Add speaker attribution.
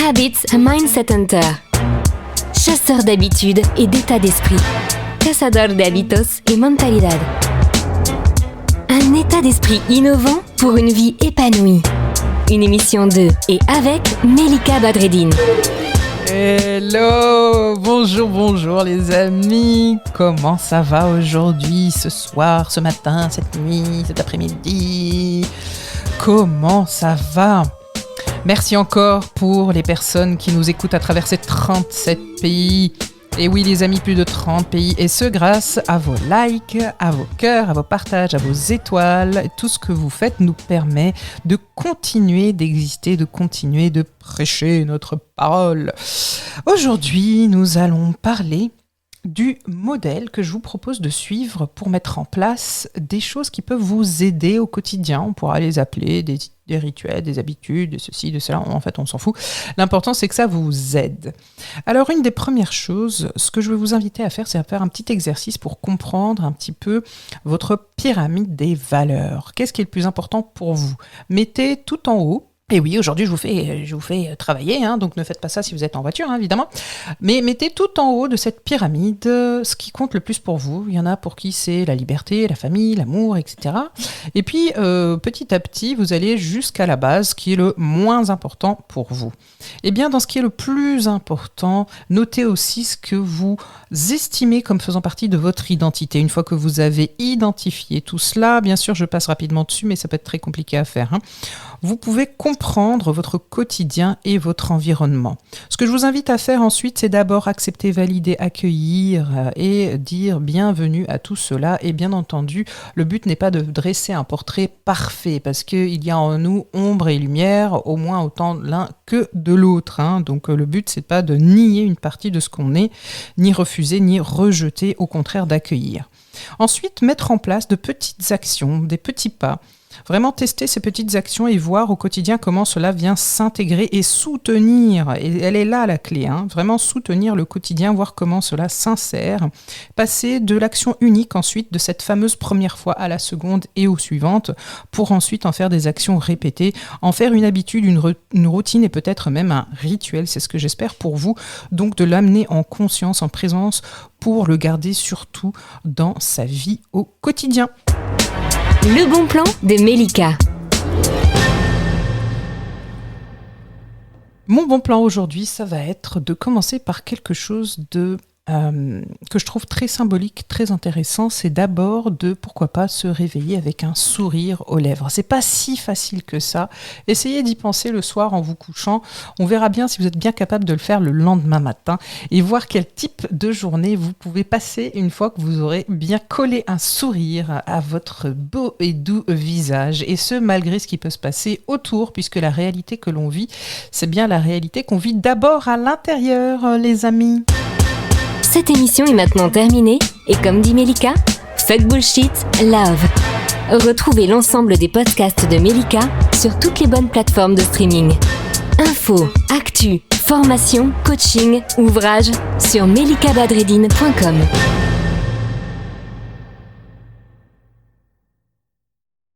Speaker 1: Habits Mindset Hunter. Chasseur d'habitudes et d'état d'esprit. Cazador de hábitos y mentalidad. Un état d'esprit innovant pour une vie épanouie. Une émission de et avec Melika Badreddine.
Speaker 2: Hello, bonjour les amis, comment ça va aujourd'hui, ce soir, ce matin, cette nuit, cet après-midi? Comment ça va? Merci encore pour les personnes qui nous écoutent à travers ces 37 pays. Et oui les amis, plus de 30 pays, et ce grâce à vos likes, à vos cœurs, à vos partages, à vos étoiles. Tout ce que vous faites nous permet de continuer d'exister, de continuer de prêcher notre parole. Aujourd'hui, nous allons parler du modèle que je vous propose de suivre pour mettre en place des choses qui peuvent vous aider au quotidien. On pourra les appeler des rituels, des habitudes, de ceci, de cela. En fait, on s'en fout. L'important, c'est que ça vous aide. Alors, une des premières choses, ce que je vais vous inviter à faire, c'est à faire un petit exercice pour comprendre un petit peu votre pyramide des valeurs. Qu'est-ce qui est le plus important pour vous? Mettez tout en haut. Et oui, aujourd'hui, je vous fais travailler, donc ne faites pas ça si vous êtes en voiture, évidemment. Mais mettez tout en haut de cette pyramide ce qui compte le plus pour vous. Il y en a pour qui c'est la liberté, la famille, l'amour, etc. Et puis, petit à petit, vous allez jusqu'à la base, qui est le moins important pour vous. Eh bien, dans ce qui est le plus important, notez aussi ce que vous estimez comme faisant partie de votre identité. Une fois que vous avez identifié tout cela, bien sûr, je passe rapidement dessus, mais ça peut être très compliqué à faire. Vous pouvez comprendre votre quotidien et votre environnement. Ce que je vous invite à faire ensuite, c'est d'abord accepter, valider, accueillir et dire bienvenue à tout cela. Et bien entendu, le but n'est pas de dresser un portrait parfait parce qu'il y a en nous ombre et lumière, au moins autant l'un que de l'autre. Donc le but, c'est pas de nier une partie de ce qu'on est, ni refuser, ni rejeter, au contraire d'accueillir. Ensuite, mettre en place de petites actions, des petits pas. Vraiment tester ces petites actions et voir au quotidien comment cela vient s'intégrer et soutenir. Et elle est là la clé, vraiment soutenir le quotidien, voir comment cela s'insère. Passer de l'action unique ensuite, de cette fameuse première fois à la seconde et aux suivantes, pour ensuite en faire des actions répétées, en faire une habitude, une routine et peut-être même un rituel. C'est ce que j'espère pour vous. Donc de l'amener en conscience, en présence, pour le garder surtout dans sa vie au quotidien.
Speaker 1: Le bon plan de Melika.
Speaker 2: Mon bon plan aujourd'hui, ça va être de commencer par quelque chose que je trouve très symbolique, très intéressant. C'est d'abord de, pourquoi pas, se réveiller avec un sourire aux lèvres. C'est pas si facile que ça. Essayez d'y penser le soir en vous couchant. On verra bien si vous êtes bien capable de le faire le lendemain matin et voir quel type de journée vous pouvez passer une fois que vous aurez bien collé un sourire à votre beau et doux visage. Et ce, malgré ce qui peut se passer autour, puisque la réalité que l'on vit, c'est bien la réalité qu'on vit d'abord à l'intérieur, les amis.
Speaker 1: Cette émission est maintenant terminée et comme dit Melika, fuck bullshit, love. Retrouvez l'ensemble des podcasts de Melika sur toutes les bonnes plateformes de streaming. Infos, actu, formation, coaching, ouvrages sur melikabadreddine.com.